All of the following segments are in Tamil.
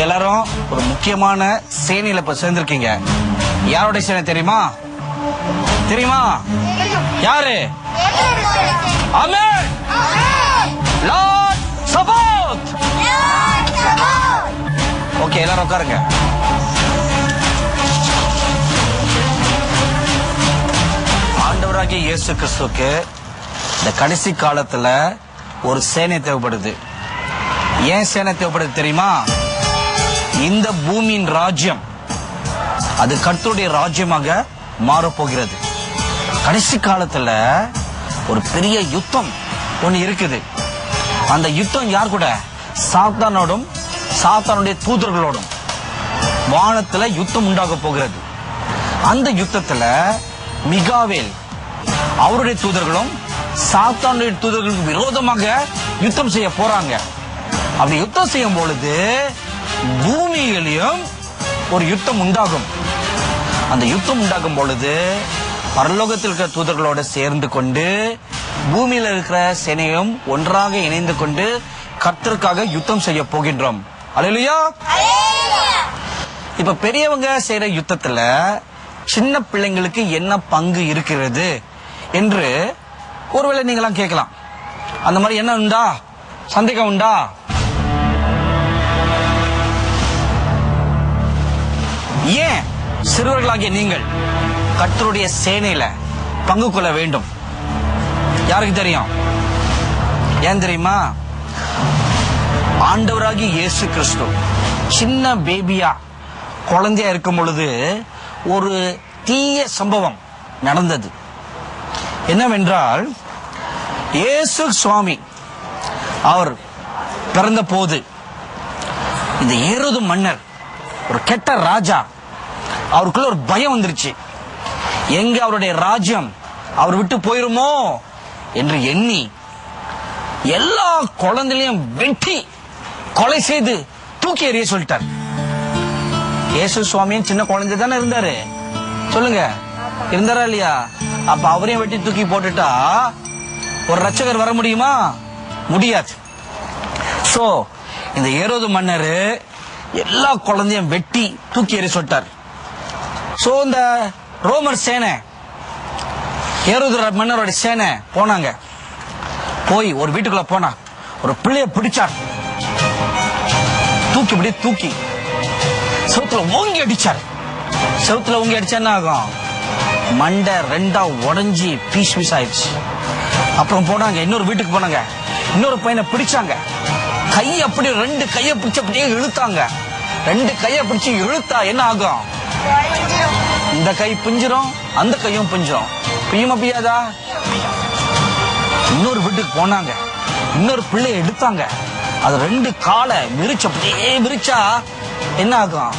எல்லாரும் ஒரு முக்கியமான சேனையில இப்ப சேர்ந்திருக்கீங்க. யாரோட சேனை தெரியுமா? தெரியுமா? யாரு? ஆமென். லார்ட் சபாத். ஓகே, எல்லாரும் உட்காருங்க. ஆண்டவராகிய இயேசு கிறிஸ்துவுக்கு இந்த கடைசி காலத்துல ஒரு சேனை தேவைப்படுது. ஏன் சேனை தேவைப்படுது தெரியுமா? இந்த பூமியின் ராஜ்யம் அது கர்த்தருடைய ராஜ்யமாக மாறப்போகிறது. கடைசி காலத்துல ஒரு பெரிய யுத்தம் ஒண்ணு இருக்குது. அந்த யுத்தம் யார் கூட? சாத்தானோடும் சாத்தானுடைய தூதர்களோடும் வானத்துல யுத்தம் உண்டாக போகிறது. அந்த யுத்தத்துல மிகாவேல் அவருடைய தூதர்களும் சாத்தானுடைய தூதர்களுக்கு விரோதமாக யுத்தம் செய்ய போறாங்க. அப்படி யுத்தம் செய்யும் பொழுது பூமியிலும் ஒரு யுத்தம் உண்டாகும். அந்த யுத்தம் உண்டாகும் பொழுது பரலோகத்தில் இருக்கிற தூதர்களோட சேர்ந்து கொண்டு பூமியில இருக்கிற சேனையும் ஒன்றாக இணைந்து கொண்டு கர்த்தருக்காக யுத்தம் செய்ய போகின்றோம். அல்லேலூயா. இப்ப பெரியவங்க செய்யற யுத்தத்துல சின்ன பிள்ளைங்களுக்கு என்ன பங்கு இருக்கிறது என்று ஒருவேளை நீங்களாம் கேட்கலாம். அந்த மாதிரி என்ன உண்டா? சந்தேகம் உண்டா? ஏன் சிறுவர்களாகிய நீங்கள் கர்த்தருடைய சேனையில பங்கு கொள்ள வேண்டும்? யாருக்கு தெரியும்? ஏன் தெரியுமா? ஆண்டவராகிய இயேசு கிறிஸ்து சின்ன பேபியா குழந்தையா இருக்கும் பொழுது ஒரு தீய சம்பவம் நடந்தது. என்னவென்றால், இயேசு சுவாமி அவர் பிறந்த போது இந்த ஏரோது மன்னர், ஒரு கெட்ட ராஜா, அவருக்குள்ள ஒரு பயம் வந்துருச்சு. எங்க அவருடைய ராஜ்யம் அவர் விட்டு போயிருமோ என்று எண்ணி எல்லா குழந்தைகளையும் வெட்டி கொலை செய்து தூக்கி எறிய சொல்லிட்டார். இயேசு சுவாமியும் சின்ன குழந்தை தானே இருந்தாரு, சொல்லுங்க, இருந்தாரா இல்லையா? அப்ப அவரையும் வெட்டி தூக்கி போட்டுட்டா ஒரு ரட்சகர் வர முடியுமா? முடியாது. சோ இந்த ஏரோது மன்னர் எல்லா குழந்தையும் வெட்டி தூக்கி எறிய சொல்லிட்டார். சோ இந்த ரோமர் சேனை, ஏரோது மன்னரோட சேனை போனாங்க. போய் ஒரு வீட்டுக்குள்ள போனா ஒரு பிள்ளைய பிடிச்சார். தூக்கி செவுத்துல ஓங்கி அடிச்சார். செவுத்துல ஓங்கி அடிச்சா என்ன ஆகும்? மண்டை ரெண்டா உடஞ்சி பீஸ் பீஸ் ஆயிடுச்சு. அப்புறம் போனாங்க, இன்னொரு வீட்டுக்கு போனாங்க. இன்னொரு பையனை பிடிச்சாங்க. கை அப்படி ரெண்டு கையை பிடிச்ச அப்படியே இழுத்தாங்க. ரெண்டு கையை பிடிச்சு இழுத்தா என்ன ஆகும்? இந்த கை பிஞ்சிரும், அந்த கையும் பிஞ்சிரும். பியுமா பியாதா? இன்னொரு வீட்டுக்கு போனாங்க. இன்னொரு பிள்ளைய எடுத்தாங்க. அது ரெண்டு காலை விரிச்சு அப்படியே விரிச்சா என்ன ஆகும்?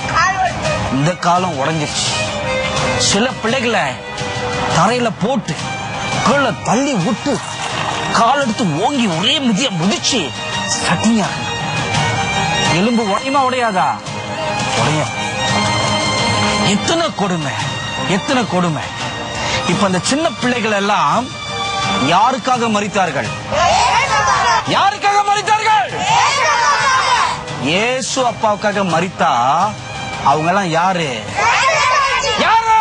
இந்த காலம் உடைஞ்சிருச்சு. சில பிள்ளைகளை தரையில போட்டு கீழே தள்ளி விட்டு கால் எடுத்து ஓங்கி ஒரே மிதிய முதிச்சு சட்டியா. எலும்பு உடையுமா உடையாதா? உடையும். எத்தனை கொடுமை, எத்தனை கொடுமை. இப்ப அந்த சின்ன பிள்ளைகள் எல்லாம் யாருக்காக மரித்தார்கள்? யாருக்காக மரித்தார்கள்? இயேசு அப்பாவுக்காக மரித்தா அவங்க எல்லாம் யாரு? யாரு?